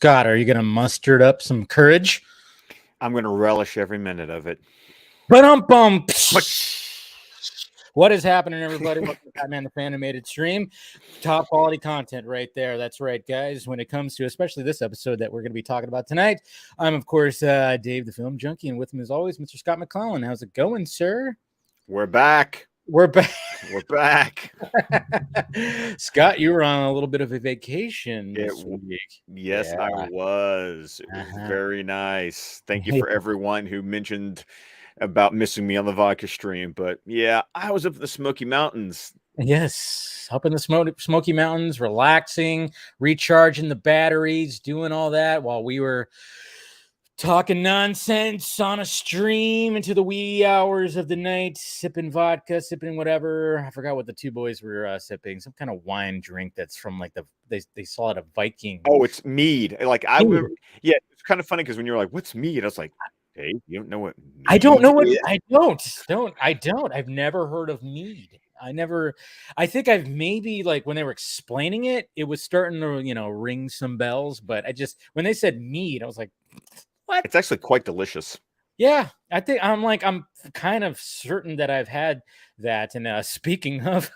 Scott, are you going to muster up some courage? I'm going to relish every minute of it. Ba-dum-bum. What is happening, everybody? Welcome to Batman the Fan-imated stream. Top quality content right there. That's right, guys. When it comes to especially this episode that we're going to be talking about tonight, I'm, of course, Dave the Film Junkie, and with him, as always, Mr. Scott McClellan. How's it going, sir? We're back. We're back. We're back. Scott, you were on a little bit of a vacation this week. Yes, yeah. I was. It was very nice. Thank you for everyone who mentioned about missing me on the vodka stream. But yeah, I was up in the Smoky Mountains. Yes, up in the Smoky Mountains, relaxing, recharging the batteries, doing all that while we were talking nonsense on a stream into the wee hours of the night, sipping vodka, sipping whatever. I forgot what the two boys were sipping. Some kind of wine drink that's from like they saw it a Viking. Oh, it's mead. Like I remember, yeah, it's kind of funny because when you're like, "What's mead?" I was like, "Hey, you don't know what mead I don't know what is? I don't. I've never heard of mead. I think I've maybe like when they were explaining it, it was starting to, ring some bells, but when they said mead, I was like, what? It's actually quite delicious. Yeah, I think I'm kind of certain that I've had that. And speaking of,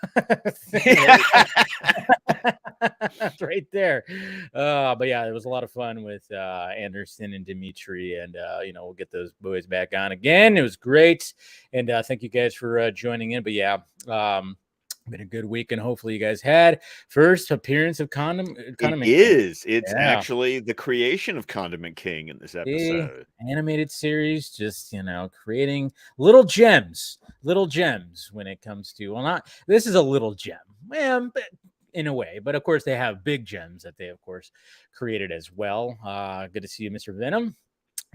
right there. But yeah, it was a lot of fun with Anderson and Dimitri, and we'll get those boys back on again. It was great, and thank you guys for joining in. But yeah, been a good week, and hopefully you guys had first appearance of Condiment King. It's actually the creation of Condiment King in this episode. The animated series, just creating little gems when it comes to this is a little gem, but in a way, but of course they have big gems that they of course created as well. Good to see you, Mr. Venom.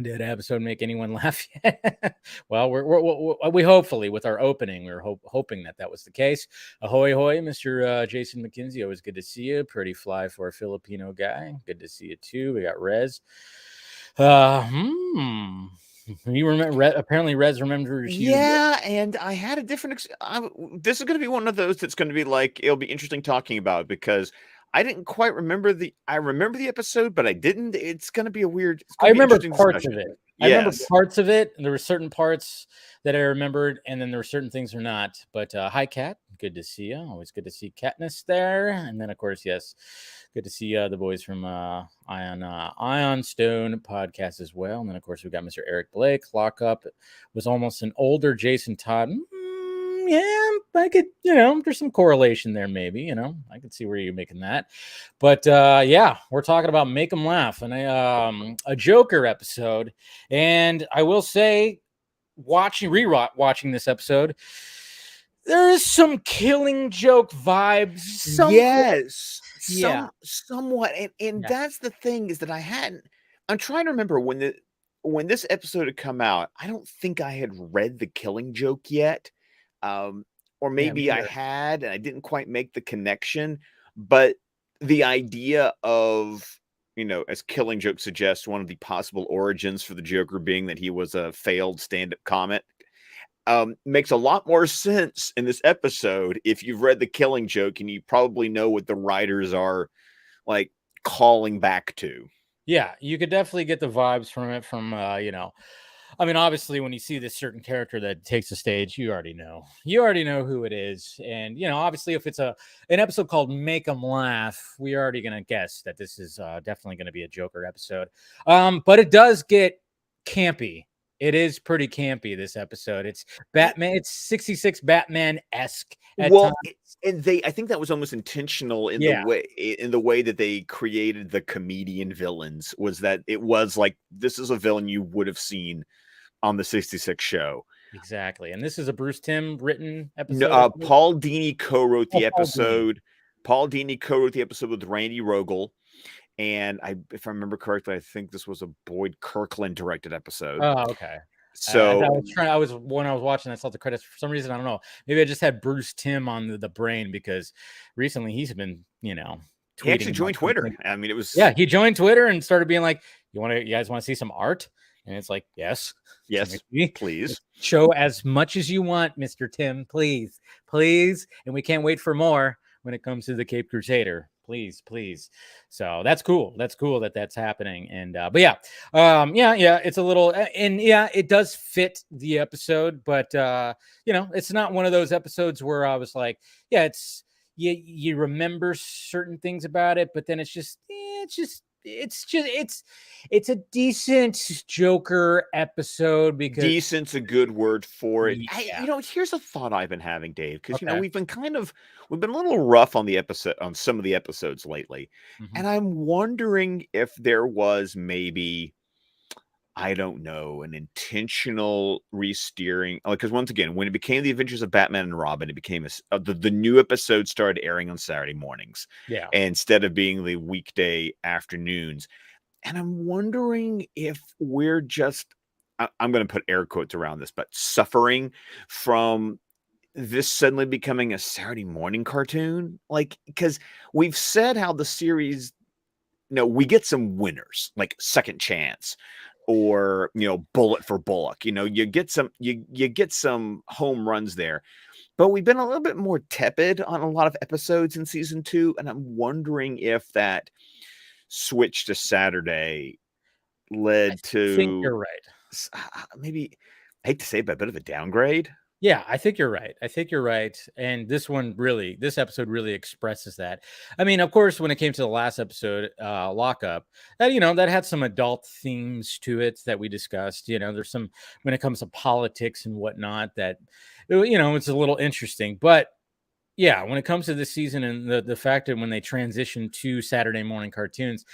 Did the episode make anyone laugh yet? Well, we hopefully with our opening, we were hoping that was the case. Ahoy, hoy, Mr. Jason McKenzie. Always good to see you. Pretty fly for a Filipino guy. Good to see you too. We got Rez. You remember? Apparently, Rez remembers you. Yeah, and I had a different. This is going to be one of those that's going to be like it'll be interesting talking about because I didn't quite remember I remember the episode, but I didn't. It's going to be a weird. I remember parts of it. I remember parts of it. And there were certain parts that I remembered, and then there were certain things or not. But hi, Kat. Good to see you. Always good to see Katniss there. And then, of course, yes, good to see the boys from Ion Stone podcast as well. And then, of course, we got Mr. Eric Blake. Lockup was almost an older Jason Todd. Yeah, I could, there's some correlation there, maybe, I could see where you're making that. But yeah, we're talking about Make 'em Laugh and a Joker episode. And I will say, rewatching this episode, there is some Killing Joke vibes. Somewhat. And that's the thing is that I'm trying to remember when this episode had come out, I don't think I had read The Killing Joke yet. Or maybe I had, and I didn't quite make the connection, but the idea of, as Killing Joke suggests, one of the possible origins for the Joker being that he was a failed stand-up comic, makes a lot more sense in this episode if you've read The Killing Joke and you probably know what the writers are like calling back to. Yeah, you could definitely get the vibes from it obviously, when you see this certain character that takes the stage, you already know who it is. And, obviously, if it's an episode called Make 'em Laugh, we're already going to guess that this is definitely going to be a Joker episode. But it does get campy. It is pretty campy, this episode. It's Batman. It's 66 Batman-esque. And I think that was almost intentional in the way that they created the comedian villains, was that it was like, this is a villain you would have seen on the 66 show. Exactly. And this is a Bruce Timm written episode. No, Paul Dini co-wrote the episode. Paul Dini co-wrote the episode with Randy Rogel. And if I remember correctly, I think this was a Boyd Kirkland directed episode. Oh, okay. So when I was watching, I saw the credits for some reason. I don't know.Maybe I just had Bruce Timm on the brain because recently he's been, tweeting. He actually joined Twitter. I mean, it was he joined Twitter and started being like, "You guys want to see some art?" And it's like, yes, please show as much as you want, Mr. Timm, please. And we can't wait for more when it comes to the Cape Crusader. please. So that's cool. That's cool that's happening. And but yeah, it's a little, and yeah, it does fit the episode, but it's not one of those episodes where I was like, yeah, it's you remember certain things about it, but then it's a decent Joker episode because decent's a good word for it. yeah. Hey, here's a thought I've been having, Dave, because Okay. we've been a little rough on some of the episodes lately. Mm-hmm. And I'm wondering if there was maybe, I don't know, an intentional re-steering. Because once again, when it became The Adventures of Batman and Robin, it became the new episode started airing on Saturday mornings. Yeah. Instead of being the weekday afternoons. And I'm wondering if we're just, I'm going to put air quotes around this, but suffering from this suddenly becoming a Saturday morning cartoon. Like, because we've said how the series, we get some winners, like Second Chance or, Bullet for Bullock. You get some home runs there. But we've been a little bit more tepid on a lot of episodes in season 2. And I'm wondering if that switch to Saturday led to, I think you're right. Maybe, I hate to say it, but a bit of a downgrade. Yeah, I think you're right. And this episode really expresses that. I mean, of course, when it came to the last episode, Lockup, that had some adult themes to it that we discussed. There's some, when it comes to politics and whatnot, that, it's a little interesting. But yeah, when it comes to this season and the fact that when they transition to Saturday morning cartoons,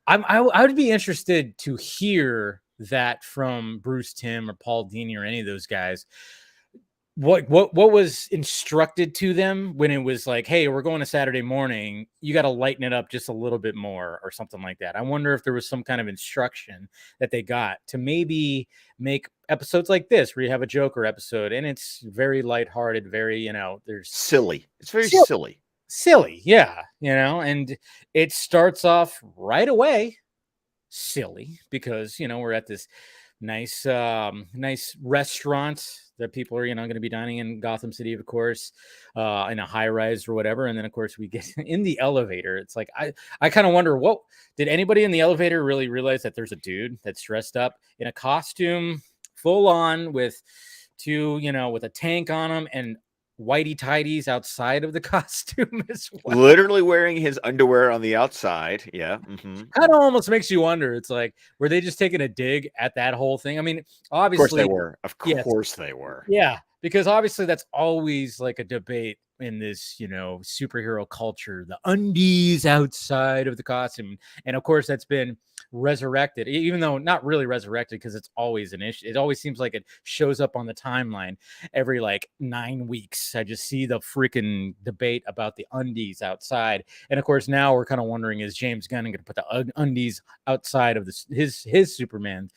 I would be interested to hear that from Bruce Timm or Paul Dini or any of those guys. What was instructed to them when it was like, hey, we're going to Saturday morning, you got to lighten it up just a little bit more or something like that. I wonder if there was some kind of instruction that they got to maybe make episodes like this where you have a Joker episode and it's very lighthearted, very, there's silly. It's very silly. Yeah. And it starts off right away silly because, we're at this nice restaurant that people are, going to be dining in Gotham City, of course, in a high rise or whatever. And then, of course, we get in the elevator. It's like, I kind of wonder, did anybody in the elevator really realize that there's a dude that's dressed up in a costume full on with with a tank on him and whitey tidies outside of the costume as well. Literally wearing his underwear on the outside. Yeah. Mm-hmm. Kind of almost makes you wonder. It's like, were they just taking a dig at that whole thing? I mean, obviously. Of course they were. Yeah, because obviously that's always like a debate in this, superhero culture, the undies outside of the costume. And of course, that's been resurrected, even though not really resurrected because it's always an issue. It always seems like it shows up on the timeline every like 9 weeks. I just see the freaking debate about the undies outside. And of course, now we're kind of wondering, is James Gunn going to put the undies outside of his Superman?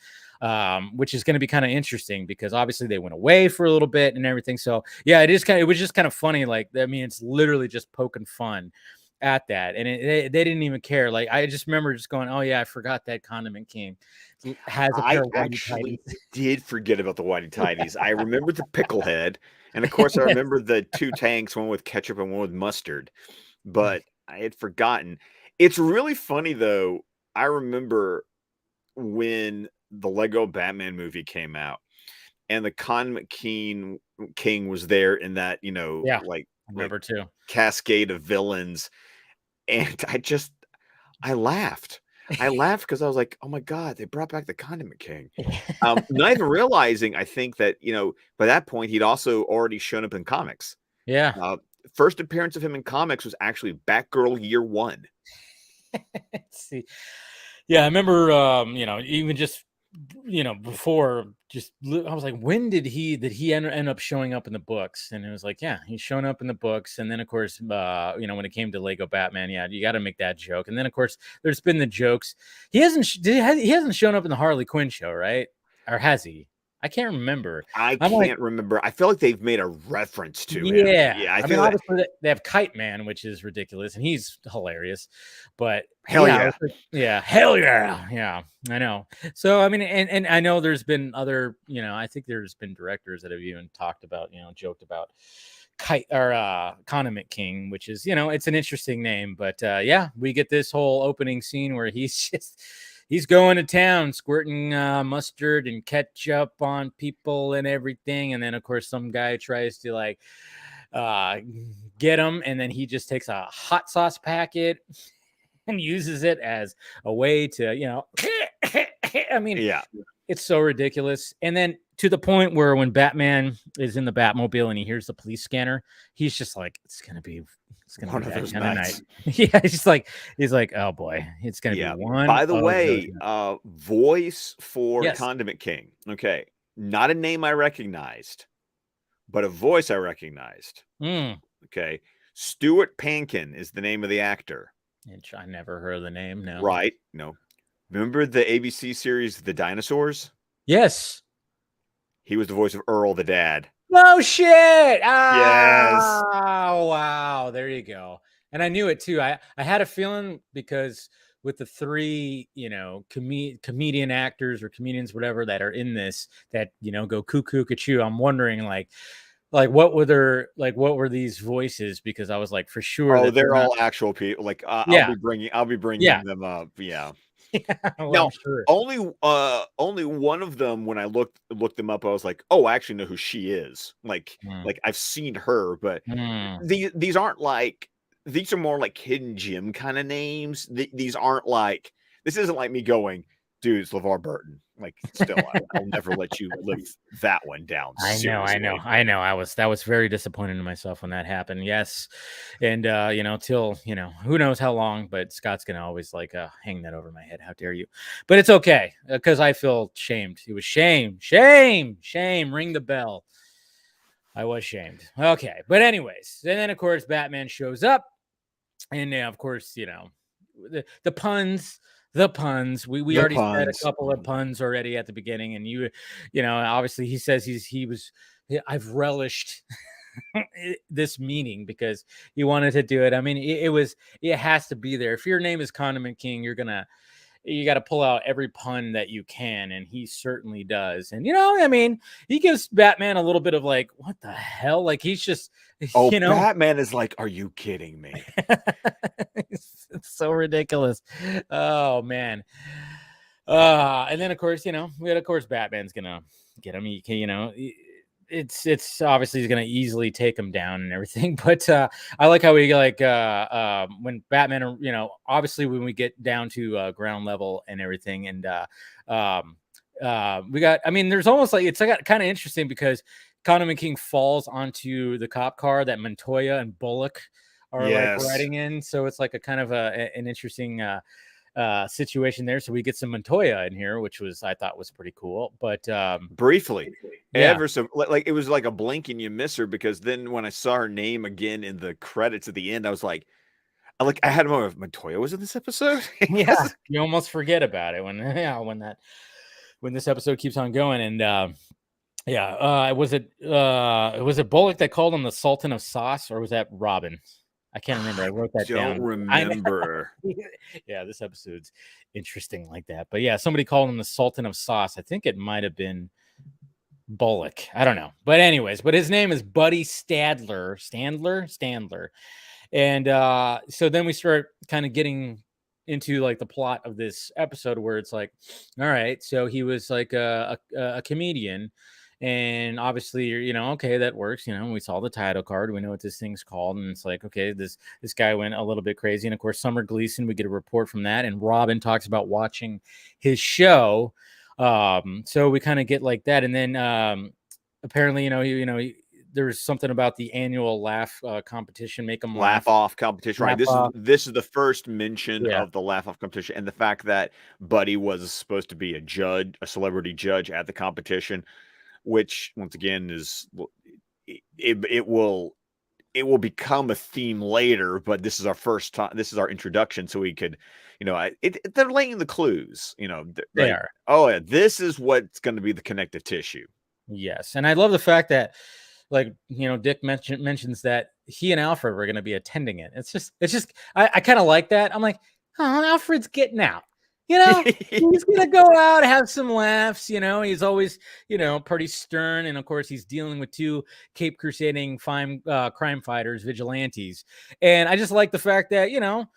Which is going to be kind of interesting because obviously they went away for a little bit and everything. So yeah, it was just kind of funny. Like, I mean, it's literally just poking fun at that. And they didn't even care. Like, I just remember just going, oh yeah, I forgot that Condiment King has a pair of whitey tidies. Did forget about the whitey tidies. I remember the pickle head. And of course I remember the 2 tanks, one with ketchup and one with mustard, but I had forgotten. It's really funny though. I remember when the Lego Batman movie came out and the Condiment King was there in that, I remember too, cascade of villains. And I laughed. I laughed because I was like, oh my God, they brought back the Condiment King. Not even realizing, I think that, by that point, he'd also already shown up in comics. Yeah. First appearance of him in comics was actually Batgirl Year 1. See. Yeah, I remember, even just, before, just I was like, when did he end up showing up in the books? And it was like, yeah, he's shown up in the books. And then of course, when it came to Lego Batman, yeah, you got to make that joke. And then of course, there's been the jokes. He hasn't shown up in the Harley Quinn show, right? Or has he? I can't remember. I can't remember. I feel like they've made a reference to him. Yeah. I mean, obviously they have Kite Man, which is ridiculous, and he's hilarious. But hell yeah. Hell yeah. Yeah, I know. So, I mean, and I know there's been other, I think there's been directors that have even talked about, joked about Condiment King, which is, it's an interesting name, but yeah, we get this whole opening scene where he's going to town, squirting mustard and ketchup on people and everything, and then of course some guy tries to like get him, and then he just takes a hot sauce packet and uses it as a way to, I mean, yeah, it's so ridiculous. And then to the point where when Batman is in the Batmobile and he hears the police scanner, he's just like, it's gonna be one of those nights. Yeah, he's like, oh boy, it's gonna be one. By the way, voice for Yes. Condiment King. Okay, not a name I recognized, but a voice I recognized. Okay, Stuart Pankin is the name of the actor. I never heard the name. No. Right? No. Remember the ABC series The Dinosaurs? Yes. He was the voice of Earl the dad. No shit. Yes. Oh, wow. There you go. And I knew it too. I had a feeling because with the three, comedian actors or comedians, whatever, that are in this, that, go cuckoo cuckoo. I'm wondering like what were these voices? Because I was like, for sure. Oh, they're all actual people. Like, I'll be bringing them up. Yeah. Well, no, I'm sure. only one of them, when I looked them up, I was like, oh, I actually know who she is. Like I've seen her, but these aren't like, these are more like hidden gem kind of names. These aren't like, this isn't like me going, dude, it's LeVar Burton. Like, still, I'll never let you live that one down. I know. That was very disappointed in myself when that happened. Yes. And, till, who knows how long, but Scott's going to always like hang that over my head. How dare you? But it's okay, because I feel shamed. It was shame. Ring the bell. I was shamed. Okay. But anyways, and then of course, Batman shows up, and of course, the puns. The puns. We already said a couple of puns already at the beginning, and obviously he says I've relished this meaning because he wanted to do it. I mean, it has to be there. If your name is Condiment King, you got to pull out every pun that you can, and he certainly does. And he gives Batman a little bit of like, what the hell? Like, he's just, Batman is like, are you kidding me? It's so ridiculous. Oh man. And then of course, Batman's gonna get him. It's obviously he's gonna easily take him down and everything. But I like how we when Batman, obviously when we get down to ground level and everything, and we got. I mean, there's almost like it's kind of interesting because Condiment King falls onto the cop car that Montoya and Bullock are like riding in, so it's like a kind of an interesting situation there. So we get some Montoya in here, which I thought was pretty cool. But briefly, ever so, like, it was like a blink and you miss her, because then when I saw her name again in the credits at the end, I was like, I had a moment of, Montoya was in this episode. Yeah, you almost forget about it when this episode keeps on going. And was it Bullock that called him the Sultan of Sauce, or was that Robin? I can't remember. I wrote that down. Don't remember. Yeah, this episode's interesting like that. But yeah, somebody called him the Sultan of Sauce. I think it might have been Bullock. I don't know. But anyways, his name is Buddy Standler. And so then we start kind of getting into like the plot of this episode, where it's like, all right, so he was like a comedian. And obviously, okay, that works. We saw the title card. We know what this thing's called. And it's like, okay, this guy went a little bit crazy. And of course, Summer Gleason, we get a report from that. And Robin talks about watching his show. So we kind of get like that. And then apparently, there's something about the annual laugh competition, make them laugh off competition. Right. This is the first mention of the laugh off competition, and the fact that Buddy was supposed to be a celebrity judge at the competition, which once again is it will become a theme later, but this is our first time. This is our introduction, so we could, they're laying the clues. They are. Oh yeah, this is what's going to be the connective tissue. Yes, and I love the fact that, like, Dick mentions that he and Alfred were going to be attending it. It's just I kind of like that. I'm like, oh, Alfred's getting out. You know, he's gonna go out, have some laughs. You know, he's always, pretty stern, and of course, he's dealing with two Cape Crusading crime fighters, vigilantes. And I just like the fact that him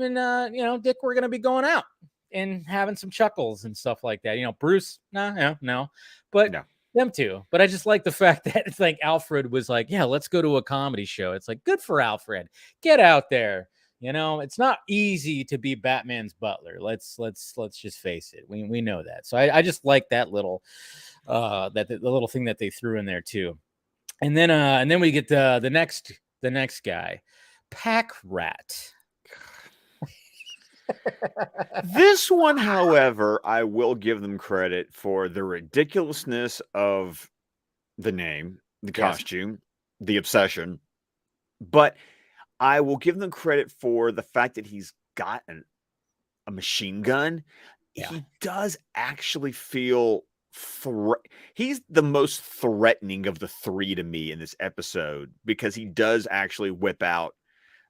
and Dick were gonna be going out and having some chuckles and stuff like that. Bruce, no, but No. them two. But I just like the fact that it's like Alfred was like, yeah, let's go to a comedy show. It's like, good for Alfred. Get out there. It's not easy to be Batman's butler. Let's just face it. We know that. So I just like that little the little thing that they threw in there too. And then we get the next guy, Pack Rat. This one, however, I will give them credit for the ridiculousness of the name, the costume, the obsession, but I will give them credit for the fact that he's got a machine gun. Yeah. He does actually feel he's the most threatening of the three to me in this episode, because he does actually whip out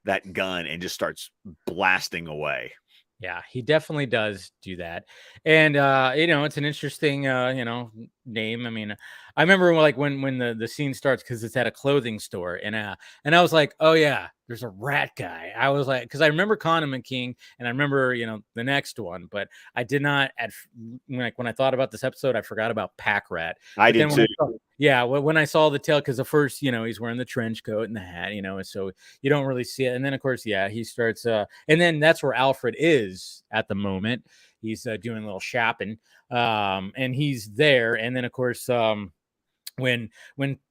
that gun and just starts blasting away. Yeah, he definitely does do that. And it's an interesting name. I mean, I remember like when the scene starts, because it's at a clothing store, and I was like, oh yeah, there's a rat guy. I was like, because I remember Condiment King, and I remember the next one, but I did not when I thought about this episode, I forgot about Pack Rat. I did too. When I saw the tail, because the first, he's wearing the trench coat and the hat, so you don't really see it. And then of course, he starts and then that's where Alfred is at the moment. He's doing a little shopping, and he's there. And then of course, when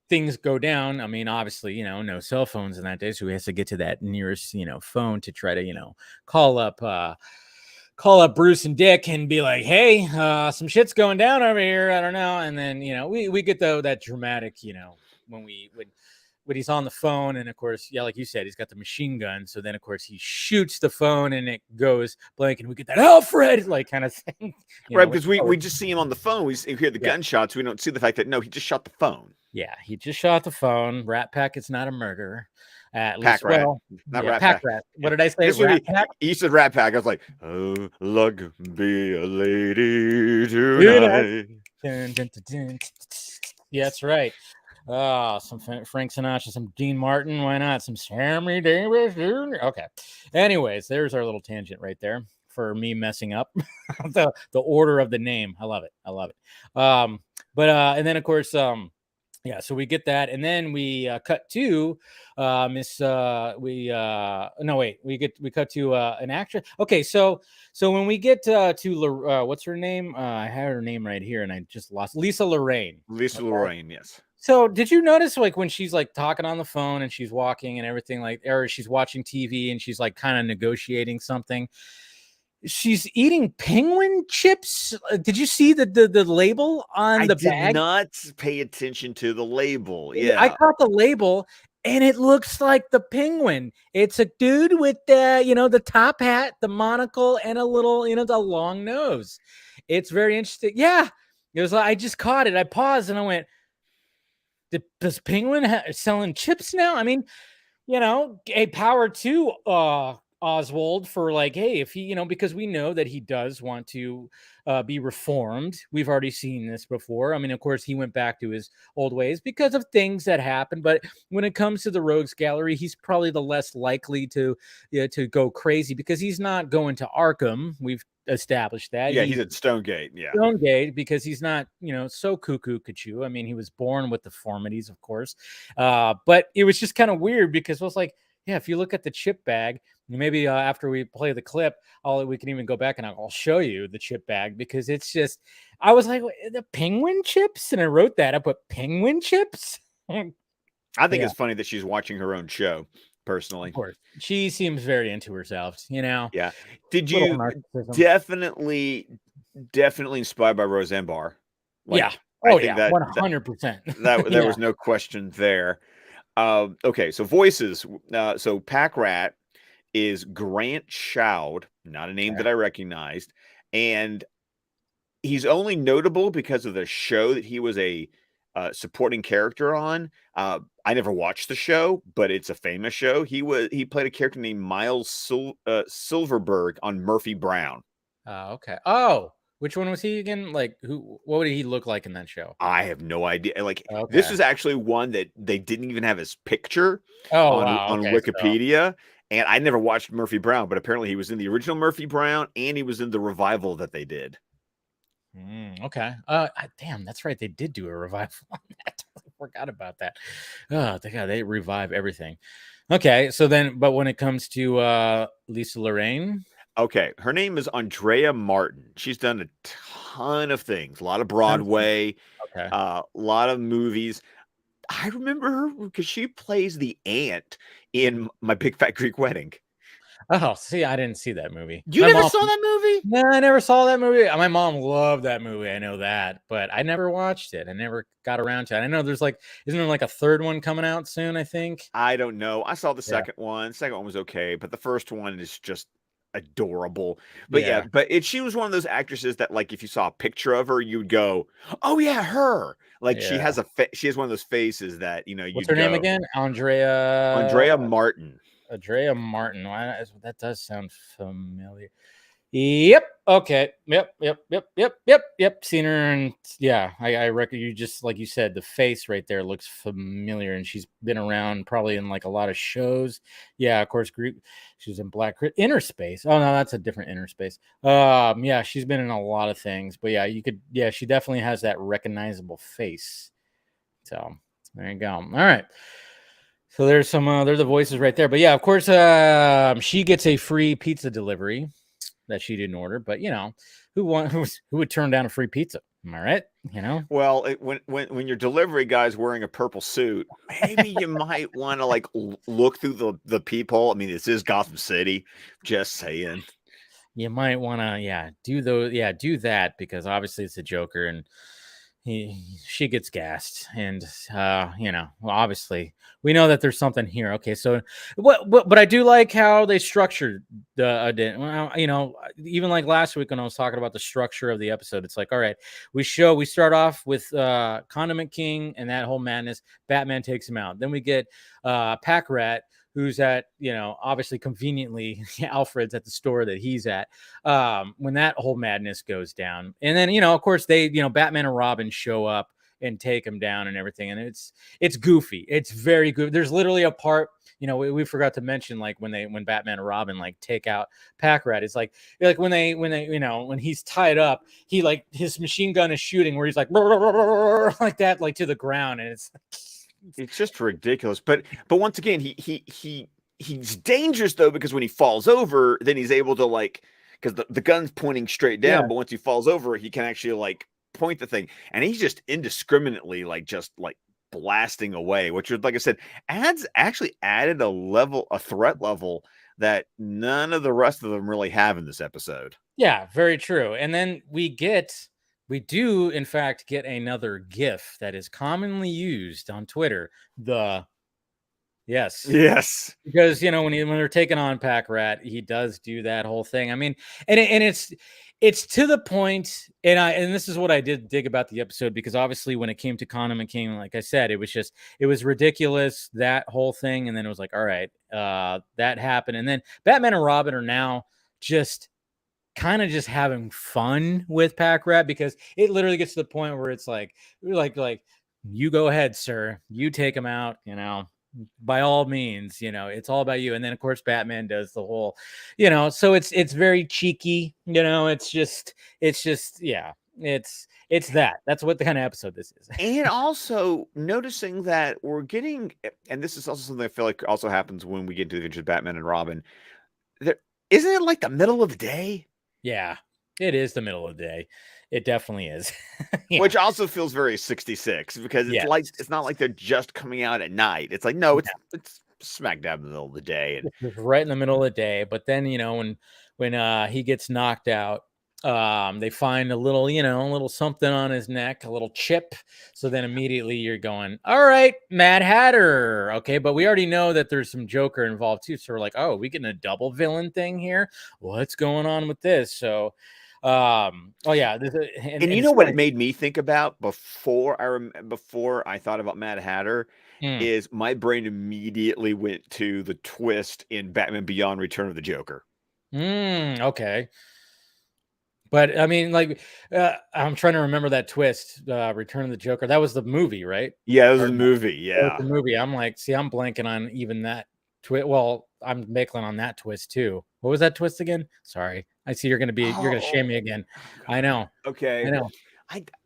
things go down, I mean, obviously, no cell phones in that day, so he has to get to that nearest, phone to try to, call up Bruce and Dick and be like, hey, some shit's going down over here. I don't know. And then, we get that dramatic, when he's on the phone, and of course, like you said, he's got the machine gun. So then of course he shoots the phone and it goes blank, and we get that Alfred like kind of thing. Right, because we just see him on the phone. We hear the gunshots. We don't see the fact that, no, he just shot the phone. Yeah, he just shot the phone. Rat Pack is not a murderer. At Pack least, Rat. Not Rat Pack Rat. What did I say? Rat Pack? He said Rat Pack. I was like, oh, luck be a lady tonight. Yeah, that's right. Some Frank Sinatra, some Dean Martin. Why not? Some Sammy Davis Jr. Okay. Anyways, there's our little tangent right there for me messing up the order of the name. I love it. But and then of course, so we get that, and then we cut to we cut to an actress. Okay, so when we get to what's her name? I had her name right here, and I just lost. Lisa Lorraine. Lorraine, yes. So did you notice, like, when she's like talking on the phone and she's walking and everything, like, or she's watching TV and she's like kind of negotiating something, she's eating penguin chips? Did you see the label on the bag? I did not pay attention to the label. Yeah, I caught the label, and it looks like the penguin. It's a dude with the top hat, the monocle, and a little the long nose. It's very interesting. Yeah, it was. I just caught it. I paused and I went, does Penguin selling chips now? I mean, a power to Oswald for like, hey, if he, because we know that he does want to be reformed. We've already seen this before. I mean, of course, he went back to his old ways because of things that happened. But when it comes to the Rogues Gallery, he's probably the less likely to go crazy, because he's not going to Arkham. We've established that. Yeah, he's at Stonegate. Yeah, Stonegate, because he's not, so cuckoo. I mean, he was born with deformities, of course. But it was just kind of weird, because it was like, yeah, if you look at the chip bag, maybe after we play the clip, we can even go back and I'll show you the chip bag, because it's just, I was like, the penguin chips, and I wrote that. I put penguin chips. I think it's funny that she's watching her own show. Personally, of course, she seems very into herself. Yeah. Did you definitely inspired by Roseanne Barr? Like, yeah. Oh yeah, 100%. There was no question there. Okay, so voices. So Pack Rat is Grant Shoud, not a name that I recognized, and he's only notable because of the show that he was a supporting character on. I never watched the show, but it's a famous show. He played a character named Miles Silverberg on Murphy Brown. Okay. Oh, which one was he again? Like, who? What would he look like in that show? I have no idea. Like, this Okay. is actually one that they didn't even have his picture Oh on wow. Okay. So. Wikipedia. And I never watched Murphy Brown, but apparently he was in the original Murphy Brown and he was in the revival that they did. Okay. Damn, that's right. They did do a revival on that. I forgot about that. Oh, they revive everything. Okay, so then, but when it comes to Lisa Lorraine, Okay, her name is Andrea Martin. She's done a ton of things, a lot of Broadway, okay. a lot of movies. I remember her because she plays the aunt in My Big Fat Greek Wedding. Oh, see, I didn't see that movie. You never saw that movie? No, I never saw that movie. My mom loved that movie. I know that, but I never watched it. I never got around to it. I know there's like, isn't there like a third one coming out soon? I think. I don't know. I saw the Yeah. second one. Second one was okay, but the first one is just adorable. But yeah, Yeah. she was one of those actresses that, like, if you saw a picture of her, you'd go, "Oh yeah, her." Like, she Yeah. has she has one of those faces that, What's you'd her name go, again? Andrea. Andrea Martin. Andrea Martin. That does sound familiar. Yep. Okay. Yep. Seen her, and yeah, I reckon you just like you said, the face right there looks familiar, and she's been around probably in like a lot of shows. Yeah, of course. She was in Inner Space. Oh no, that's a different Inner Space. Yeah, she's been in a lot of things, but yeah, you could. Yeah, she definitely has that recognizable face. So there you go. All right. So there's the voices right there, but yeah, of course, she gets a free pizza delivery that she didn't order, but who would turn down a free pizza? Am I right? Well, when your delivery guy's wearing a purple suit, maybe you might want to like look through the peephole. I mean, this is Gotham City. Just saying. You might want to, do that, because obviously it's a Joker, and she gets gassed, and well, obviously we know that there's something here. Okay, so but I do like how they structured even like last week when I was talking about the structure of the episode. It's like, all right, we start off with Condiment King and that whole madness. Batman takes him out. Then we get Pack Rat, who's at, obviously conveniently Alfred's at the store that he's at, when that whole madness goes down. And then, of course they, Batman and Robin show up and take him down and everything. And it's goofy. It's very good. There's literally a part, we forgot to mention, like when Batman and Robin like take out Pack Rat, it's like when when he's tied up, he like his machine gun is shooting where he's like like that, like to the ground. And it's just ridiculous. But once again, he's dangerous though, because when he falls over, then he's able to, like, because the gun's pointing straight down, but once he falls over, he can actually like point the thing, and he's just indiscriminately just blasting away, which was, like I said, actually added a threat level that none of the rest of them really have in this episode. Yeah, very true. And then we do in fact get another GIF that is commonly used on Twitter. Yes. Because when they're taking on Pack Rat, he does do that whole thing. I mean, and it's to the point, and this is what I did dig about the episode, because obviously when it came to Condiment King, like I said, it was ridiculous, that whole thing. And then it was like, all right, that happened. And then Batman and Robin are now just kind of just having fun with Pack Rat, because it literally gets to the point where it's like you go ahead, sir, you take him out, by all means, it's all about you. And then of course Batman does the whole, so it's very cheeky, it's just yeah, that's what the kind of episode this is. And also noticing that we're getting, and this is also something I feel like also happens when we get to the Adventures of Batman and Robin, there isn't it like the middle of the day? Yeah, it is the middle of the day. It definitely is. Yeah. Which also feels very 66, because it's not like they're just coming out at night. It's like, no, it's smack dab in the middle of the day. And it's right in the middle of the day. But then, when he gets knocked out, they find a little something on his neck, a little chip. So then immediately you're going, all right, Mad Hatter. Okay, but we already know that there's some Joker involved too. So we're like, oh, we getting a double villain thing here? What's going on with this? So oh yeah, and you know what it made me think about before I thought about Mad Hatter is my brain immediately went to the twist in Batman Beyond: Return of the Joker. Okay. But I mean, like, I'm trying to remember that twist, Return of the Joker. That was the movie, right? Yeah, it was a movie. That was Yeah. the movie. I'm like, see, I'm blanking on even that twist. Well, I'm making on that twist too. What was that twist again? Sorry. I see you're gonna shame me again. I know. Okay. I know.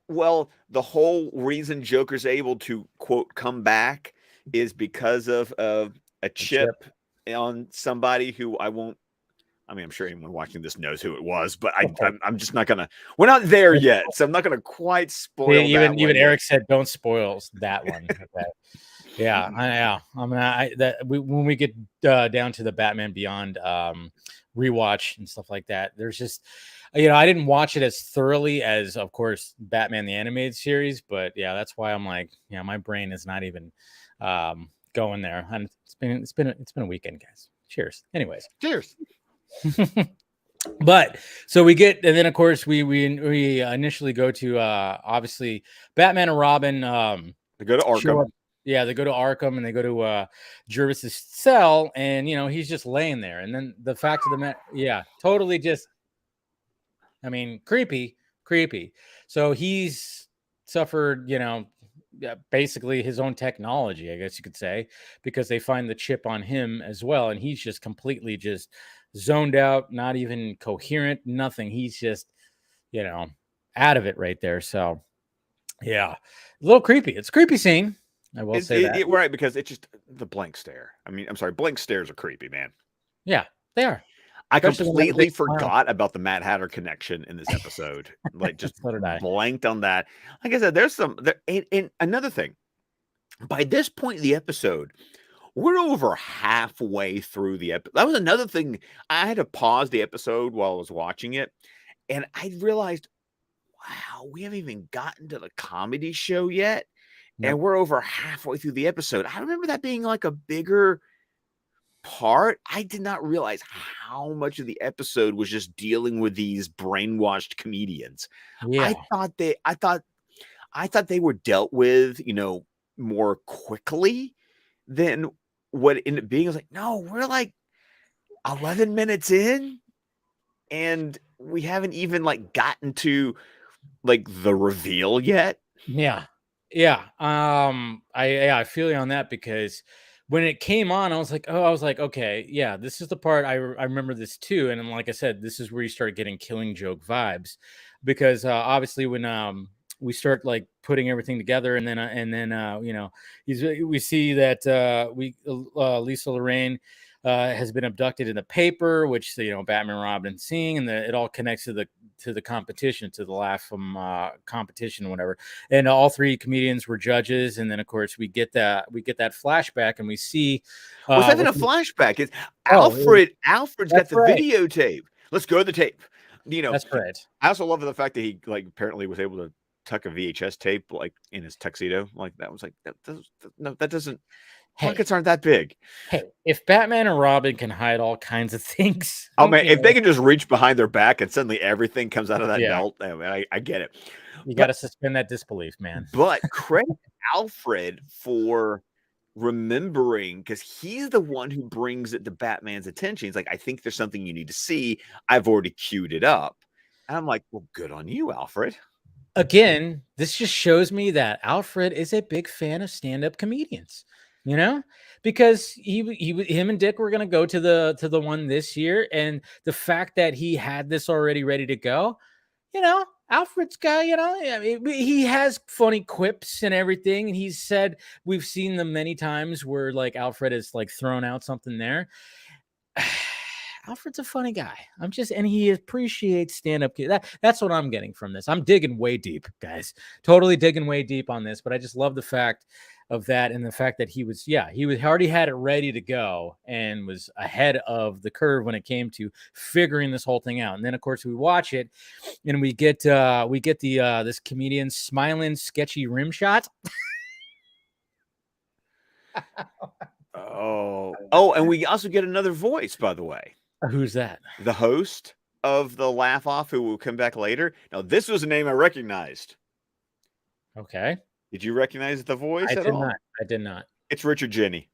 Well, the whole reason Joker's able to quote come back is because of a chip on somebody who I won't. I mean, I'm sure anyone watching this knows who it was, but I'm just not gonna. We're not there yet, so I'm not gonna quite spoil that. Even Eric said, "Don't spoil that one." Okay. Yeah, I mean, when we get down to the Batman Beyond rewatch and stuff like that, there's just, I didn't watch it as thoroughly as, of course, Batman the Animated Series, but yeah, that's why I'm like, my brain is not even going there. And it's been a weekend, guys. Cheers. Anyways, cheers. But so we get, and then of course we initially go to obviously Batman and Robin. They go to Arkham. Yeah, they go to Arkham and they go to Jervis's cell, and he's just laying there. And then the fact of the matter, totally just, I mean, creepy. So he's suffered, basically his own technology, I guess you could say, because they find the chip on him as well, and he's just completely just zoned out, not even coherent, nothing. He's just, out of it right there. So, yeah, a little creepy. It's a creepy scene. I will say that. Right, because it's just the blank stare. I mean, I'm sorry, blank stares are creepy, man. Yeah, they are. I completely forgot about the Mad Hatter connection in this episode. Like, just blanked on that. Like I said, there's and another thing. By this point in the episode, we're over halfway through the episode. That was another thing. I had to pause the episode while I was watching it, and I realized, wow, we haven't even gotten to the comedy show yet. Nope. And we're over halfway through the episode. I remember that being like a bigger part. I did not realize how much of the episode was just dealing with these brainwashed comedians. Yeah. I thought they were dealt with, more quickly than what ended up being. I was like, no, we're like 11 minutes in, and we haven't even like gotten to like the reveal yet. Yeah. I feel you on that, because when it came on, I was like, okay, yeah, this is the part I remember this too. And like I said, this is where you start getting Killing Joke vibes, because obviously when we start like putting everything together, and then we see that Lisa Lorraine has been abducted in the paper, which Batman and Robin seeing, and it all connects to the competition, to the laugh from competition, whatever. And all three comedians were judges, and then of course we get that flashback, and we see what's even a flashback? It's Alfred's got the videotape. Let's go to the tape. That's right. I also love the fact that he like apparently was able to tuck a VHS tape like in his tuxedo. Like that was like that doesn't. Pockets aren't that big. Hey, if Batman and Robin can hide all kinds of things, oh man, if they can just reach behind their back and suddenly everything comes out of that belt, I get it. You got to suspend that disbelief, man. But credit Alfred for remembering, because he's the one who brings it to Batman's attention. He's like, I think there's something you need to see. I've already queued it up. And I'm like, well, good on you, Alfred. Again, this just shows me that Alfred is a big fan of stand-up comedians. Because him and Dick were going to go to the one this year, and the fact that he had this already ready to go, Alfred's guy, he has funny quips and everything, and he's said we've seen them many times where like Alfred has like thrown out something there. Alfred's a funny guy. And he appreciates stand-up. That's what I'm getting from this. I'm digging way deep, guys. Totally digging way deep on this, but I just love the fact of that, and the fact that he already had it ready to go and was ahead of the curve when it came to figuring this whole thing out. And then of course we watch it, and we get this comedian smiling sketchy rim shot. And we also get another voice, by the way. Who's that? The host of the Laugh Off, who will come back later. Now, this was a name I recognized. Okay. Did you recognize the voice at all? I did not. It's Richard Jenney.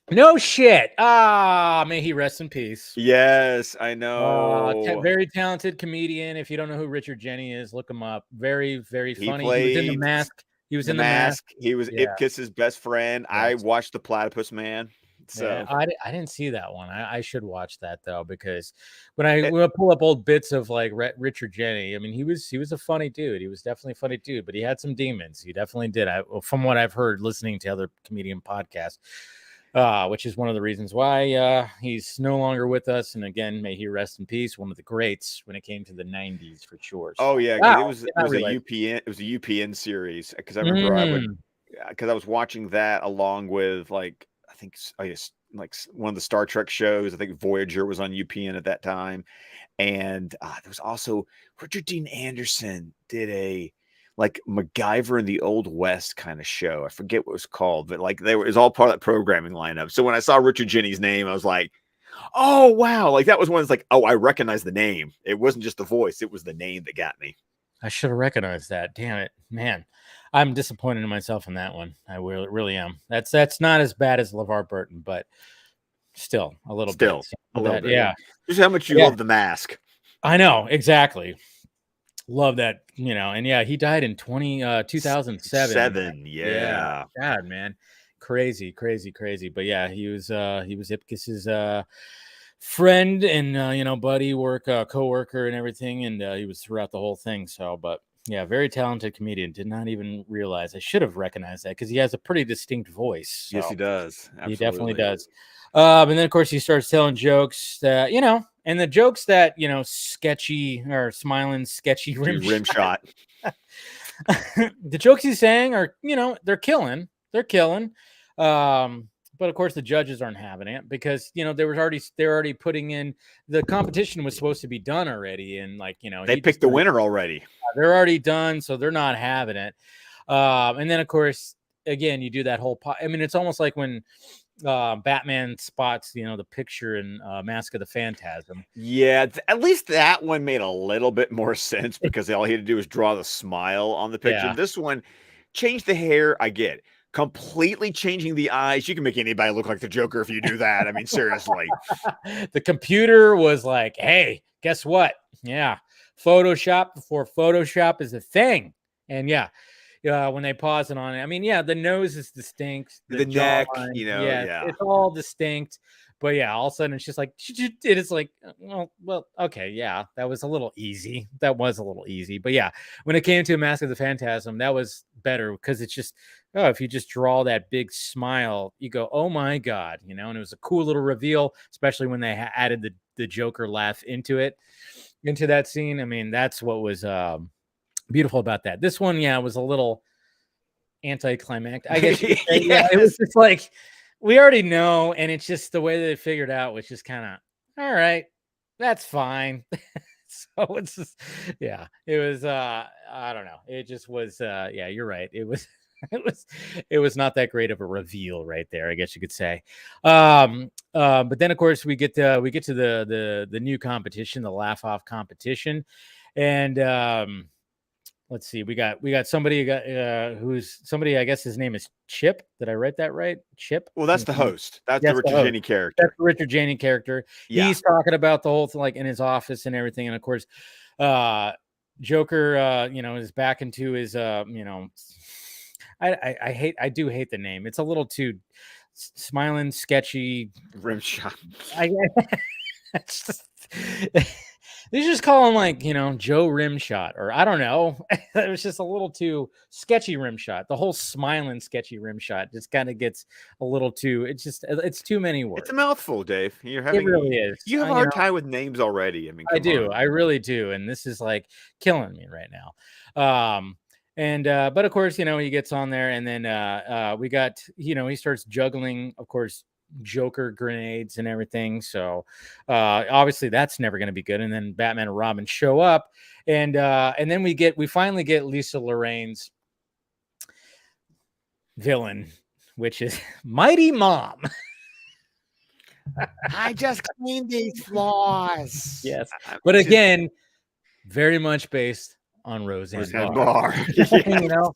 No shit. May he rest in peace. Yes, I know. Very talented comedian. If you don't know who Richard Jenny is, look him up. Very, very funny. He was in The Mask. He was in The Mask. He was Ipkiss's best friend. Yes. I watched The Platypus Man. So yeah, I didn't see that one. I should watch that though, because when I pull up old bits of like Richard Jenny, I mean, he was a funny dude. He was definitely a funny dude, but he had some demons. He definitely did. From what I've heard listening to other comedian podcasts, which is one of the reasons why he's no longer with us. And again, may he rest in peace. One of the greats when it came to the 90s for sure. So, oh yeah, wow, it was a UPN. It was a UPN series because I remember because I was watching that along with like. I think like one of the Star Trek shows. I think Voyager was on UPN at that time. And there was also Richard Dean Anderson did a like MacGyver in the Old West kind of show. I forget what it was called, but like it was all part of that programming lineup. So when I saw Richard Jenny's name, I was like, oh, wow. Like that was one that's like, oh, I recognize the name. It wasn't just the voice. It was the name that got me. I should have recognized that. Damn it, man. I'm disappointed in myself in that one. I really am. That's not as bad as LeVar Burton, but still a little bit. Yeah. Just how much you love The Mask. I know, exactly. Love that, and yeah, he died in 2007. Yeah. God, man. Crazy. But yeah, he was Ipkiss's friend and buddy, co-worker and everything, and he was throughout the whole thing. So, but yeah, very talented comedian. Did not even realize. I should have recognized that because he has a pretty distinct voice. So yes, he does. Absolutely. He definitely does. And then of course he starts telling jokes that and the jokes that sketchy or smiling sketchy rim shot. The jokes he's saying are they're killing. But of course the judges aren't having it because they're already putting in, the competition was supposed to be done already, and they picked the winner already. They're already done, so they're not having it. And then of course again you do that whole I mean, it's almost like when Batman spots the picture in Mask of the Phantasm. Yeah, at least that one made a little bit more sense because all he had to do was draw the smile on the picture. This one changed the hair. I get it. Completely changing the eyes. You can make anybody look like the Joker if you do that. I mean, seriously. The computer was like, hey, guess what? Yeah. Photoshop before Photoshop is a thing. And when they pause it on it, I mean, the nose is distinct. The neck, it's all distinct. But all of a sudden it's just like, it is like, well, okay, that was a little easy. But when it came to Mask of the Phantasm, that was better because it's just, if you just draw that big smile, you go, oh my God, and it was a cool little reveal, especially when they added the Joker laugh into that scene. I mean, that's what was beautiful about that. This one, was a little anticlimactic, I guess you could say. Yes. It was just like, we already know, and it's just the way that they figured out was just kind of, all right, that's fine. So it's just, it was I don't know, it just was you're right, it was not that great of a reveal right there, I guess you could say. But then of course we get to the new competition, the laugh off competition, and let's see, we got somebody who's somebody, I guess his name is Chip. Did I write that right? Chip? Well, that's the host. That's the Richard Jenny character. That's the Richard Jenny character. Yeah. He's talking about the whole thing, like in his office and everything. And of course, Joker, is back into his, I do hate the name. It's a little too smiling, sketchy. Rim shot. It's just, they just call him like, Joe Rimshot, or I don't know. It was just a little too sketchy Rimshot. The whole smiling sketchy Rimshot just kind of gets a little too, it's too many words. It's a mouthful, Dave. It really is. You have a hard time with names already. I mean, I do. I really do. And this is like killing me right now. But of course, he gets on there, and then we got, he starts juggling, of course, Joker grenades and everything. So obviously that's never going to be good. And then Batman and Robin show up, and then we finally get Lisa Lorraine's villain, which is Mighty Mom. I just cleaned these floors. Yes, but again, very much based on Roseanne Roseanne Barr. Barr.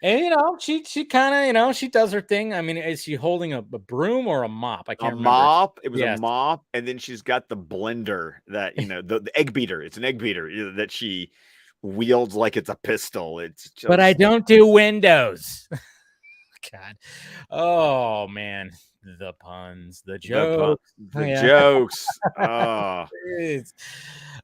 Yeah. She kind of, she does her thing. I mean, is she holding a broom or a mop? I can't remember. Mop. It was Yes. a mop, and then she's got the blender that the egg beater. It's an egg beater that she wields like it's a pistol. It's just... But I don't do windows. God. Oh man, the puns, the jokes, the jokes.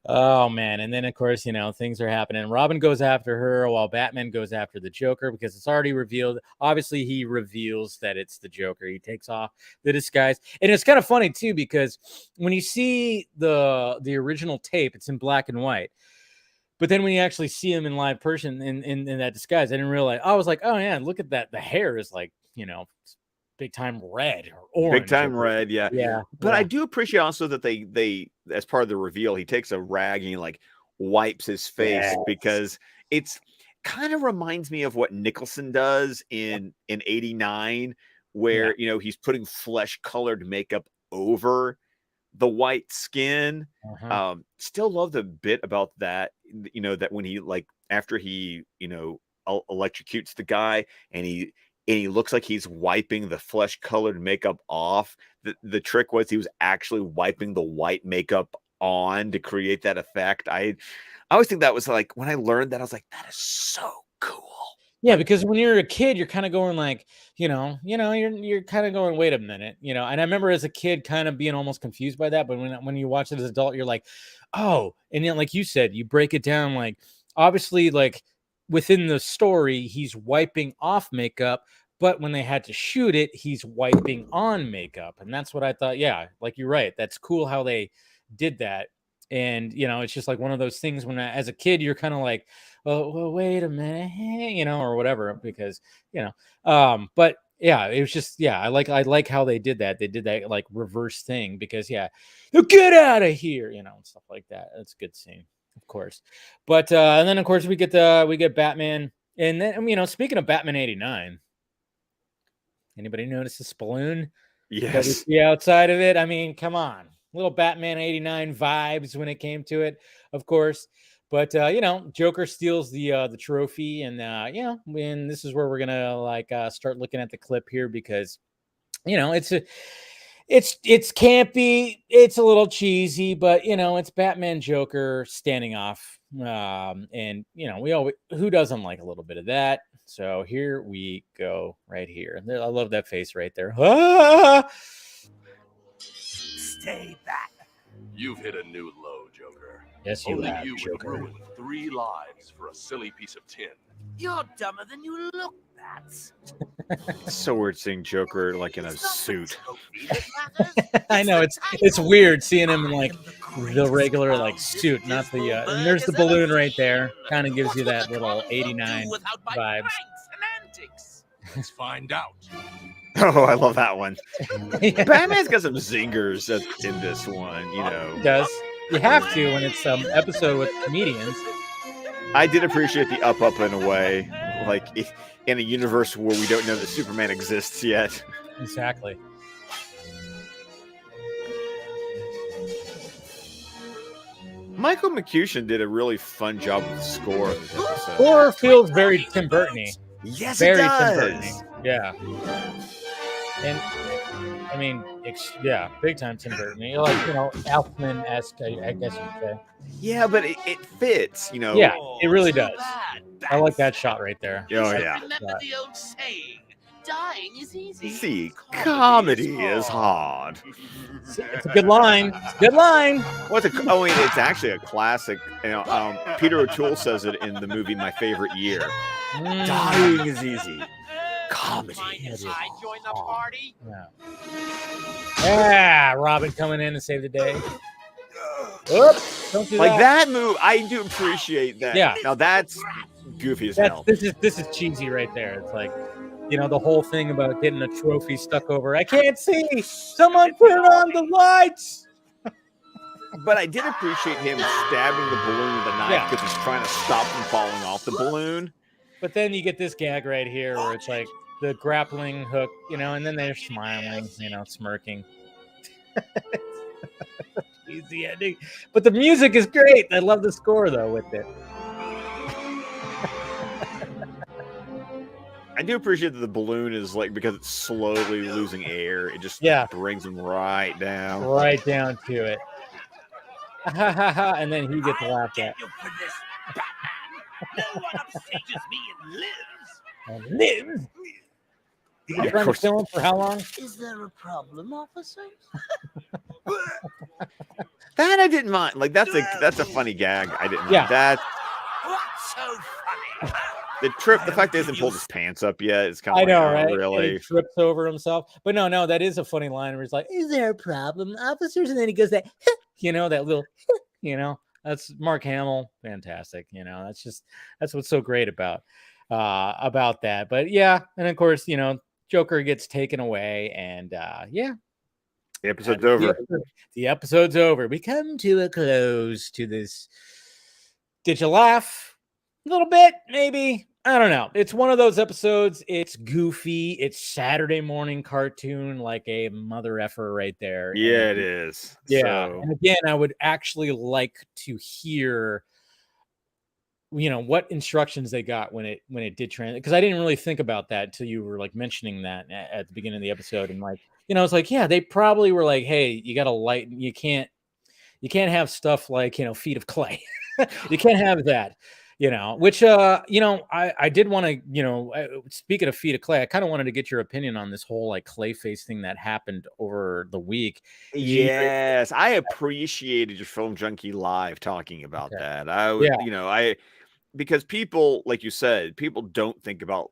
Oh man. And then of course, things are happening. Robin goes after her while Batman goes after the Joker because it's already revealed. Obviously, he reveals that it's the Joker. He takes off the disguise. And it's kind of funny too, because when you see the original tape, it's in black and white. But then when you actually see him in live person in that disguise, I didn't realize. I was like, oh yeah, look at that. The hair is like, big time red or orange. Big time red, yeah. Yeah. But I do appreciate also that they as part of the reveal, he takes a rag and he like wipes his face because it's kind of reminds me of what Nicholson does in 89, where he's putting flesh colored makeup over the white skin. Still love the bit about that, that when he after he electrocutes the guy and he looks like he's wiping the flesh colored makeup off. The trick was he was actually wiping the white makeup on to create that effect. I always think that was like, when I learned that, I was like, that is so cool. Yeah, because when you're a kid, you're kind of going like, you're kind of going, wait a minute, and I remember as a kid kind of being almost confused by that. But when you watch it as an adult, you're like, oh, and then like you said, you break it down, like obviously like within the story, he's wiping off makeup, but when they had to shoot it, he's wiping on makeup. And that's what I thought. Yeah, like you're right. That's cool how they did that. And, it's just like one of those things when as a kid, you're kind of like, oh, well, wait a minute, or whatever, because, but yeah, it was just, I like how they did that. They did that like reverse thing because, get out of here, and stuff like that. That's a good scene, of course. But, and then of course we get Batman. And then, speaking of Batman 89, anybody notice this balloon? Yes. The outside of it. I mean, come on. Little Batman 89 vibes when it came to it, of course. But Joker steals the trophy, and and this is where we're gonna start looking at the clip here because it's campy, it's a little cheesy, but it's Batman Joker standing off, and we always, who doesn't like a little bit of that? So here we go, right here. I love that face right there. Stay back. You've hit a new low, Joker. Yes, you have, you Joker. Would ruin 3 lives for a silly piece of tin. You're dumber than you look, Bats. It's so weird seeing Joker like in a suit. I know, it's weird seeing him in like the regular like suit, not the and there's the balloon right there. Kind of gives you that little 89 vibes. Let's find out. Oh, I love that one. Batman's got some zingers in this one, He does. You have to when it's episode with comedians. I did appreciate the up in a way, like in a universe where we don't know that Superman exists yet. Exactly. Michael McCutcheon did a really fun job with the score of this episode. Score feels very Tim Burton-y. Yes, very it does. Tim Burton-y. Yeah. And I mean, big time Tim Burton-y. Like, Elfman-esque, I guess you could say. Yeah, but it fits, Yeah, it really does. I like that shot right there. Oh, yeah. Remember the old saying, dying is easy. See, comedy is hard. It's a good line. It's a good line. It's actually a classic. Peter O'Toole says it in the movie My Favorite Year. Dying is easy. Comedy is hard. Join the party. Yeah, Robin coming in to save the day. Oops, don't do that move. I do appreciate that. Yeah. Now that's goofy as hell. This is cheesy right there. It's like, the whole thing about getting a trophy stuck over. I can't see. Someone turn on the lights. But I did appreciate him stabbing the balloon with a knife because he's trying to stop from falling off the balloon. But then you get this gag right here where it's like the grappling hook, and then they're smiling, smirking. Easy ending. But the music is great. I love the score though with it. I do appreciate that the balloon is like, because it's slowly losing air, it just brings him right down. Right down to it. And then he gets laughed at. You for this, Batman. No one upstages me and lives. And lives. You've been trying to kill him for how long? Is there a problem, officers? That I didn't mind. Like that's a funny gag. I didn't mind that. What's so funny? The fact that he hasn't pulled his pants up yet is kind of I know, like, right? Really? And he trips over himself. But no, that is a funny line where he's like, "Is there a problem, officers?" And then he goes that, that little, that's Mark Hamill. Fantastic. That's what's so great about that. But yeah, and of course, Joker gets taken away, and the episode's over. The episode's over. We come to a close to this. Did you laugh? A little bit, maybe. I don't know. It's one of those episodes. It's goofy. It's Saturday morning cartoon, like a mother effer right there. Yeah, it is. Yeah. So. And again, I would actually like to hear, what instructions they got when it did translate, because I didn't really think about that until you were like mentioning that at the beginning of the episode, and like, it's like, yeah, they probably were like, hey, you got to lighten. You can't have stuff like feet of clay. You can't have that. Which, I did want to, speaking of feet of clay, I kind of wanted to get your opinion on this whole like Clayface thing that happened over the week. Yes, I appreciated your Film Junkie Live talking about that. I would, because people, like you said, people don't think about,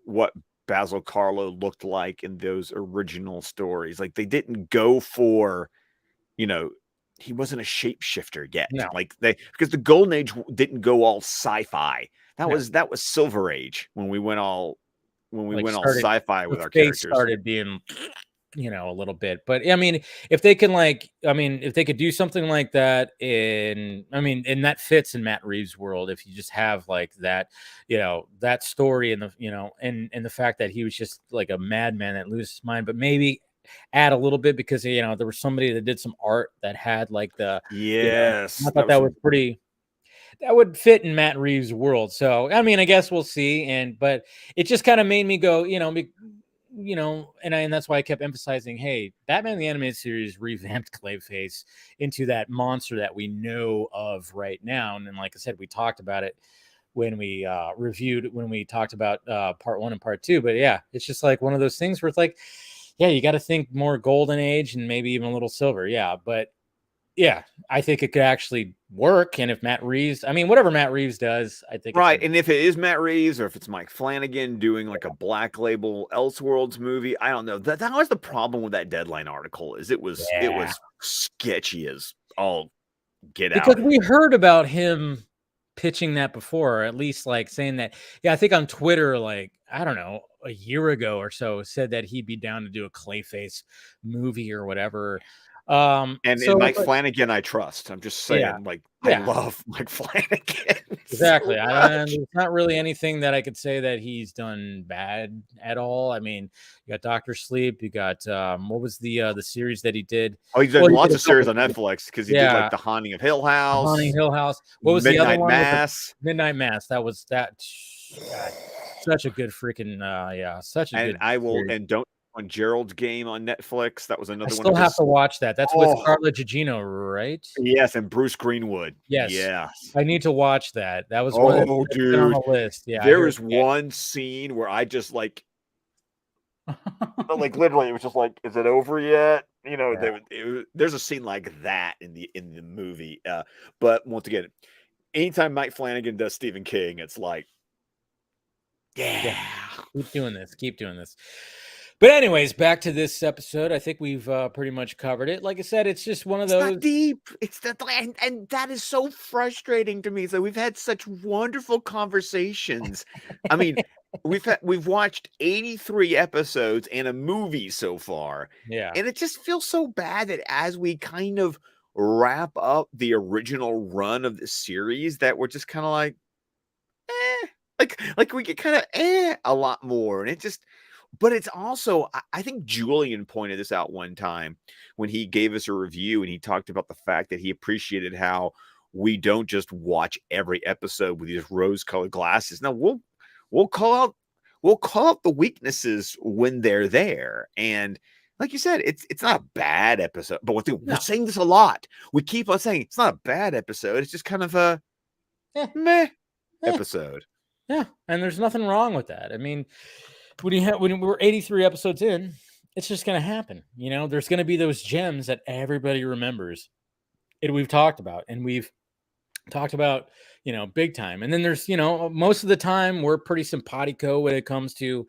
what Basil Carlo looked like in those original stories. Like they didn't go for, he wasn't a shapeshifter yet. No. Because the Golden Age didn't go all sci-fi. That was Silver Age when we went all sci-fi with our characters. Started being, a little bit. But I mean, if they could do something like that and that fits in Matt Reeves' world, if you just have like that, that story and and the fact that he was just like a madman that loses his mind, but maybe add a little bit because there was somebody that did some art that had like the I thought that was pretty, that would fit in Matt Reeves' world. So I mean, I guess we'll see. But it just kind of made me go, and that's why I kept emphasizing, hey, Batman the Animated Series revamped Clayface into that monster that we know of right now. And then, like I said, we talked about it when we talked about part 1 and part 2. But yeah, it's just like one of those things where it's like, yeah, you got to think more Golden Age and maybe even a little Silver. Yeah. But yeah, I think it could actually work. And if Matt Reeves, whatever Matt Reeves does, I think. Right. And if it is Matt Reeves or if it's Mike Flanagan doing like a Black Label Elseworlds movie, I don't know. That was the problem with that Deadline article is it was sketchy as all get out. Because we heard about him pitching that before, or at least like saying that. Yeah, I think on Twitter, like, I don't know, a year ago or so, said that he'd be down to do a Clayface movie or whatever. Mike Flanagan, I trust. I'm just saying, I love Mike Flanagan. Exactly. There's not really anything that I could say that he's done bad at all. I mean, you got Dr. Sleep. You got what was the series that he did? Oh, he's done lots of series on Netflix because he did like The Haunting of Hill House. Haunting Hill House. What was the other one? Midnight Mass. That was that. God, such a good freaking such a good. And I will series. And don't. On Gerald's Game on Netflix. That was another one. I still have to watch that. That's with Scarlett Gugino, right? Yes, and Bruce Greenwood. Yes. I need to watch that. That was dude. On the list. Yeah. There is one scene where I just like literally it was just like, is it over yet? There's a scene like that in the movie. But once again, anytime Mike Flanagan does Stephen King, it's like, yeah. Keep doing this. But anyways, back to this episode. I think we've pretty much covered it. Like I said, it's just one of those. It's not deep. It's that, and that is so frustrating to me. So we've had such wonderful conversations. I mean, we've watched 83 episodes and a movie so far. Yeah, and it just feels so bad that as we kind of wrap up the original run of the series, that we're just kind of like, like we get kind of a lot more, and it just. But it's also, I think Julian pointed this out one time when he gave us a review and he talked about the fact that he appreciated how we don't just watch every episode with these rose-colored glasses. Now we'll call out we'll call out the weaknesses when they're there. And like you said, it's not a bad episode. But we're saying this a lot. We keep on saying it's not a bad episode. It's just kind of a meh episode. Yeah, and there's nothing wrong with that. I mean, when we're 83 episodes in, it's just going to happen. You know, there's going to be those gems that everybody remembers. We've talked about, and we've talked about, you know, big time. And then there's, you know, most of the time we're pretty simpatico when it comes to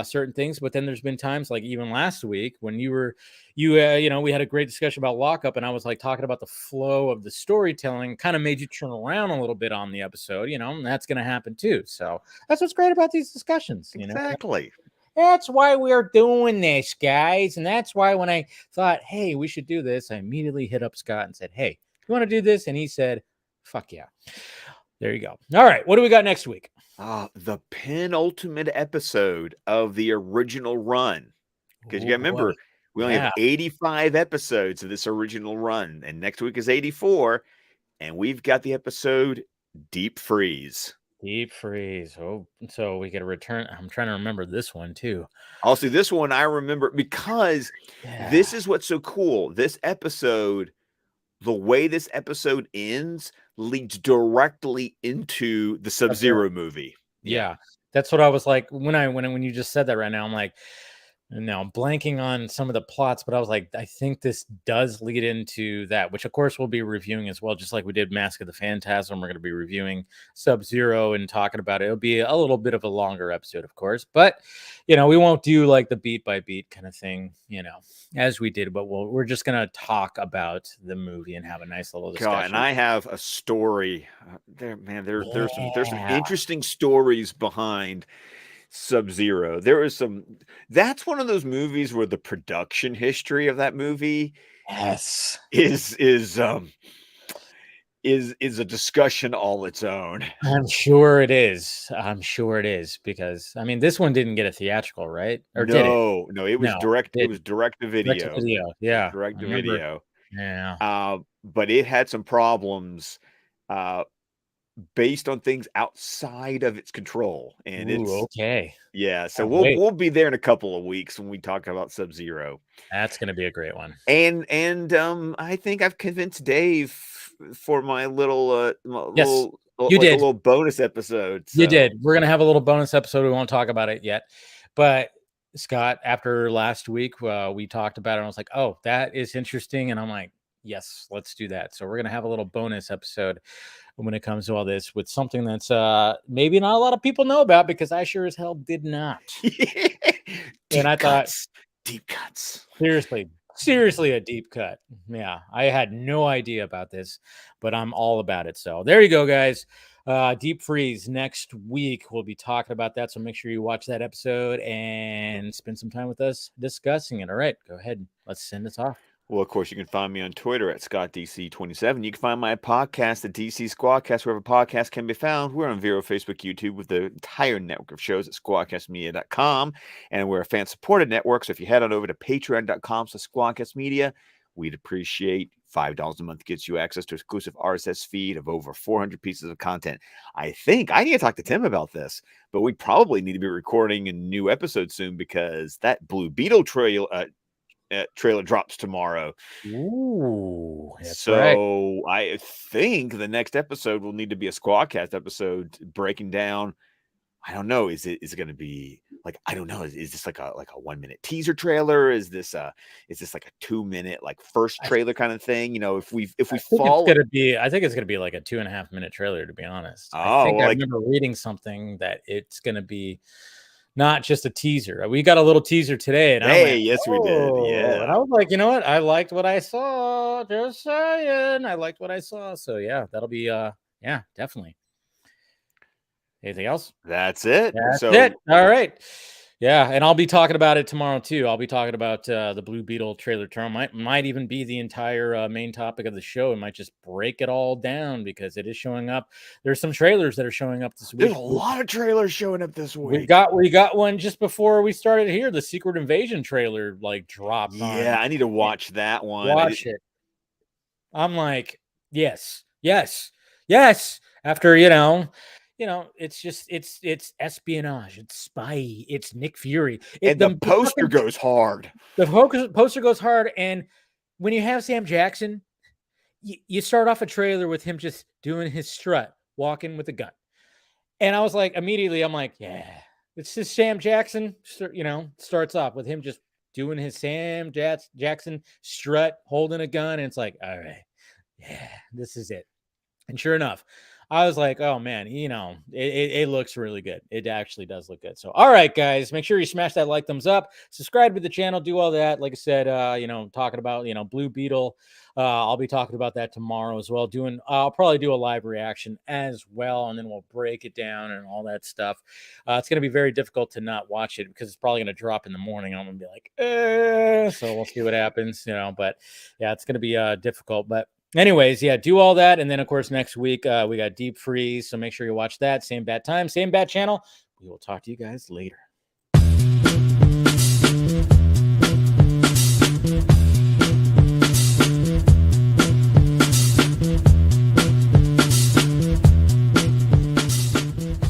certain things. But then there's been times like even last week when you know, we had a great discussion about Lockup, and I was like talking about the flow of the storytelling, kind of made you turn around a little bit on the episode, you know, and that's going to happen too. So that's what's great about these discussions. You Exactly. know? That's why we're doing this, guys. And that's why when I thought, hey, we should do this, I immediately hit up Scott and said, hey, you want to do this? And he said, fuck yeah. There you go. All right. What do we got next week? The penultimate episode of the original run. Because you got to remember, we only have 85 episodes of this original run. And next week is 84. And we've got the episode Deep Freeze. Deep Freeze. Oh, so we get a return. I'm trying to remember this one too. Also, this one I remember because this is what's so cool. This episode, the way this episode ends, leads directly into the Sub-Zero movie. Yeah, that's what I was like when you just said that right now. I'm like, now I'm blanking on some of the plots, but I was like, I think this does lead into that, which of course we'll be reviewing as well, just like we did Mask of the Phantasm. We're going to be reviewing Sub-Zero and talking about it. It'll be a little bit of a longer episode, of course, but you know, we won't do like the beat by beat kind of thing, you know, as we did, but we're just going to talk about the movie and have a nice little discussion. God, and I have a story there, man. There's some interesting stories behind Sub-Zero. There is some. That's one of those movies where the production history of that movie, is a discussion all its own. I'm sure it is. Because I mean, this one didn't get a theatrical, right? Or did it? No, it was direct. It was direct to video. Direct to video. Yeah, direct to video. Yeah. But it had some problems. Based on things outside of its control, and so we'll be there in a couple of weeks when we talk about Sub-Zero. That's going to be a great one. And I think I've convinced Dave for my little little bonus episode. So. You did. We're going to have a little bonus episode. We won't talk about it yet, but Scott, after last week, we talked about it, and I was like, oh, that is interesting, and I'm like, yes, let's do that. So we're going to have a little bonus episode when it comes to all this with something that's maybe not a lot of people know about, because I sure as hell did not. And I thought, deep cuts. Seriously a deep cut. Yeah, I had no idea about this, but I'm all about it. So there you go, guys. Deep Freeze next week. We'll be talking about that. So make sure you watch that episode and spend some time with us discussing it. All right, go ahead. Let's send this off. Well, of course, you can find me on Twitter at ScottDC27. You can find my podcast at DC Squadcast, wherever podcasts can be found. We're on Vero, Facebook, YouTube, with the entire network of shows at squadcastmedia.com. And we're a fan-supported network, so if you head on over to patreon.com/squadcastmedia, we'd appreciate $5 a month. Gets you access to exclusive RSS feed of over 400 pieces of content. I think I need to talk to Tim about this, but we probably need to be recording a new episode soon, because that Blue Beetle trailer drops tomorrow. Ooh, that's so right. I think the next episode will need to be a Squadcast episode breaking down. I don't know. Is it going to be like, I don't know. Is this like a 1 minute teaser trailer? Is this like a 2 minute like first trailer kind of thing? You know, if we fall, I think it's gonna be like a 2.5 minute trailer, to be honest. I remember reading something that it's gonna be not just a teaser. We got a little teaser today. And yes, we did. Yeah. And I was like, you know what? I liked what I saw. Just saying. I liked what I saw. So yeah, that'll be definitely. Anything else? That's it. That's it. All right. Yeah, and I'll be talking about it tomorrow too. I'll be talking about the Blue Beetle trailer tomorrow. Might even be the entire main topic of the show. It might just break it all down, because it is showing up. There's some trailers that are showing up this week. There's a lot of trailers showing up this week. We got one just before we started here. The Secret Invasion trailer dropped. Yeah, I need to watch that one. Watch it. I'm like, yes. After it's just it's espionage, it's spy, it's Nick Fury. And the poster goes hard. The poster goes hard, and when you have Sam Jackson, you start off a trailer with him just doing his strut, walking with a gun. And I was like, immediately, I'm like, yeah, it's just Sam Jackson, starts off with him just doing his Sam Jackson strut, holding a gun. And it's like, all right, yeah, this is it. And sure enough, I was like, oh man, it looks really good. It actually does look good. So, all right, guys, make sure you smash that like, thumbs up, subscribe to the channel, do all that. Like I said, talking about, Blue Beetle. I'll be talking about that tomorrow as well. I'll probably do a live reaction as well, and then we'll break it down and all that stuff. It's going to be very difficult to not watch it because it's probably going to drop in the morning. I'm going to be like, so we'll see what happens, but yeah, it's going to be difficult, but anyways, yeah, do all that. And then, of course, next week, we got Deep Freeze. So make sure you watch that. Same bat time, same bat channel. We will talk to you guys later.